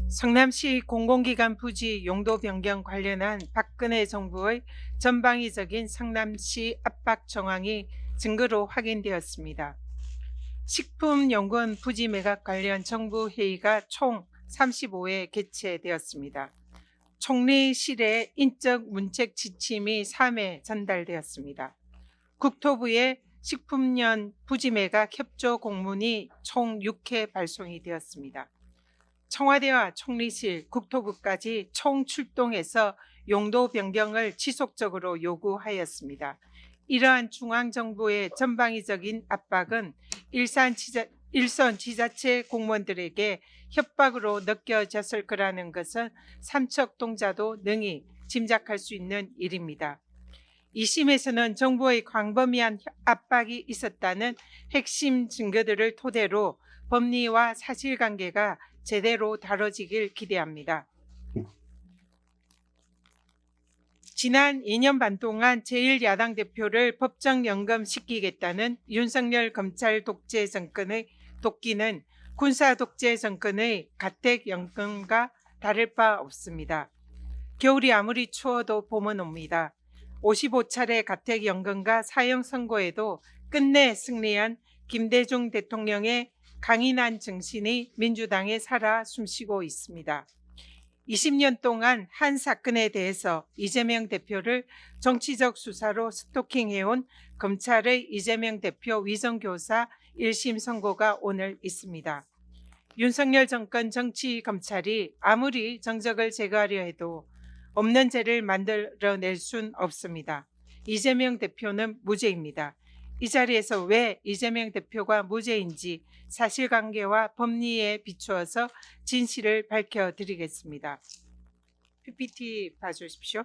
성남시 공공기관 부지 용도 변경 관련한 박근혜 정부의 전방위적인 성남시 압박 정황이 증거로 확인되었습니다. 식품연구원 부지 매각 관련 정부 회의가 총 35회 개최되었습니다. 총리실에 인적 문책 지침이 3회 전달되었습니다. 국토부에 식품연 부지 매각 협조 공문이 총 6회 발송이 되었습니다. 청와대와 총리실, 국토부까지 총출동해서 용도 변경을 지속적으로 요구하였습니다. 이러한 중앙정부의 전방위적인 압박은 일선 지자체 공무원들에게 협박으로 느껴졌을 거라는 것은 삼척동자도 능히 짐작할 수 있는 일입니다. 2심에서는 정부의 광범위한 압박이 있었다는 핵심 증거들을 토대로 법리와 사실관계가 제대로 다뤄지길 기대합니다. 지난 2년 반 동안 제1야당 대표를 법정 연금시키겠다는 윤석열 검찰 독재 정권의 도끼는 군사 독재 정권의 가택 연금과 다를 바 없습니다. 겨울이 아무리 추워도 봄은 옵니다. 55차례 가택 연금과 사형 선고에도 끝내 승리한 김대중 대통령의 강인한 정신이 민주당에 살아 숨쉬고 있습니다. 20년 동안 한 사건에 대해서 이재명 대표를 정치적 수사로 스토킹해온 검찰의 이재명 대표 위정교사 1심 선고가 오늘 있습니다. 윤석열 정권 정치검찰이 아무리 정적을 제거하려 해도 없는 죄를 만들어낼 순 없습니다. 이재명 대표는 무죄입니다. 이 자리에서 왜 이재명 대표가 무죄인지 사실관계와 법리에 비추어서 진실을 밝혀드리겠습니다. PPT 봐주십시오.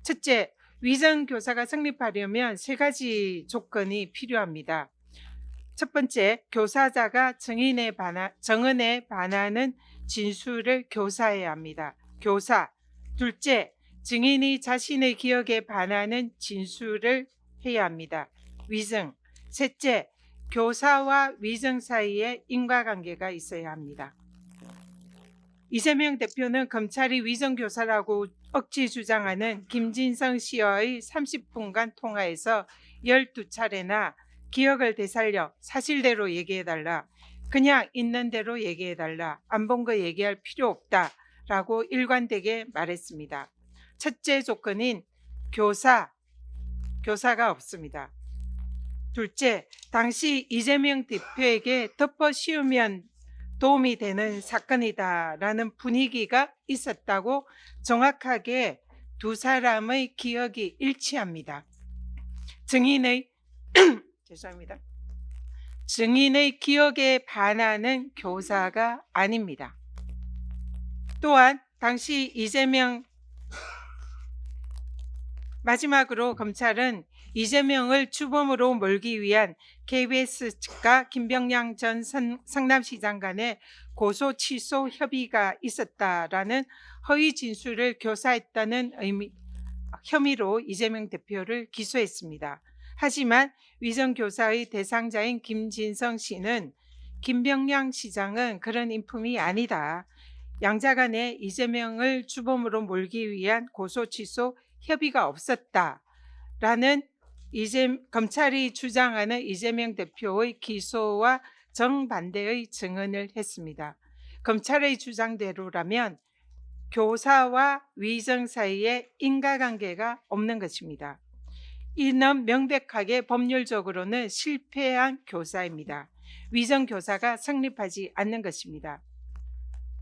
첫째, 위정교사가 성립하려면 3가지 조건이 필요합니다. 첫 번째, 교사자가 정언에 반하는 진술을 교사해야 합니다. 교사. 둘째, 증인이 자신의 기억에 반하는 진술을 해야 합니다. 위증. 셋째, 교사와 위증 사이에 인과관계가 있어야 합니다. 이재명 대표는 검찰이 위정교사라고 억지 주장하는 김진성 씨와의 30분간 통화에서 12차례나 기억을 되살려 사실대로 얘기해달라, 그냥 있는 대로 얘기해달라, 안 본 거 얘기할 필요 없다라고 일관되게 말했습니다. 첫째 조건인 교사가 없습니다. 둘째, 당시 이재명 대표에게 덮어 씌우면 도움이 되는 사건이다라는 분위기가 있었다고 정확하게 두 사람의 기억이 일치합니다. 증인의 기억에 반하는 교사가 아닙니다. 또한 당시 마지막으로 검찰은 이재명을 주범으로 몰기 위한 KBS 측과 김병량 전 성남시장 간의 고소 취소 협의가 있었다라는 허위 진술을 교사했다는 혐의로 이재명 대표를 기소했습니다. 하지만 위정교사의 대상자인 김진성 씨는 김병량 시장은 그런 인품이 아니다, 양자 간에 이재명을 주범으로 몰기 위한 고소 취소 협의가 없었다라는 검찰이 주장하는 이재명 대표의 기소와 정반대의 증언을 했습니다. 검찰의 주장대로라면 교사와 위정 사이에 인과관계가 없는 것입니다. 이는 명백하게 법률적으로는 실패한 교사입니다. 위정교사가 성립하지 않는 것입니다.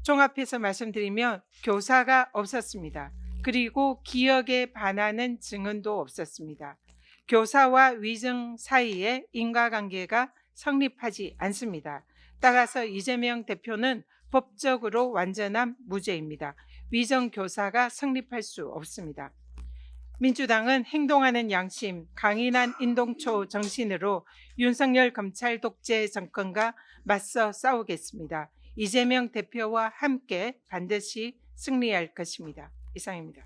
종합해서 말씀드리면 교사가 없었습니다. 그리고 기억에 반하는 증언도 없었습니다. 교사와 위정 사이에 인과관계가 성립하지 않습니다. 따라서 이재명 대표는 법적으로 완전한 무죄입니다. 위정교사가 성립할 수 없습니다. 민주당은 행동하는 양심, 강인한 인동초 정신으로 윤석열 검찰 독재 정권과 맞서 싸우겠습니다. 이재명 대표와 함께 반드시 승리할 것입니다. 이상입니다.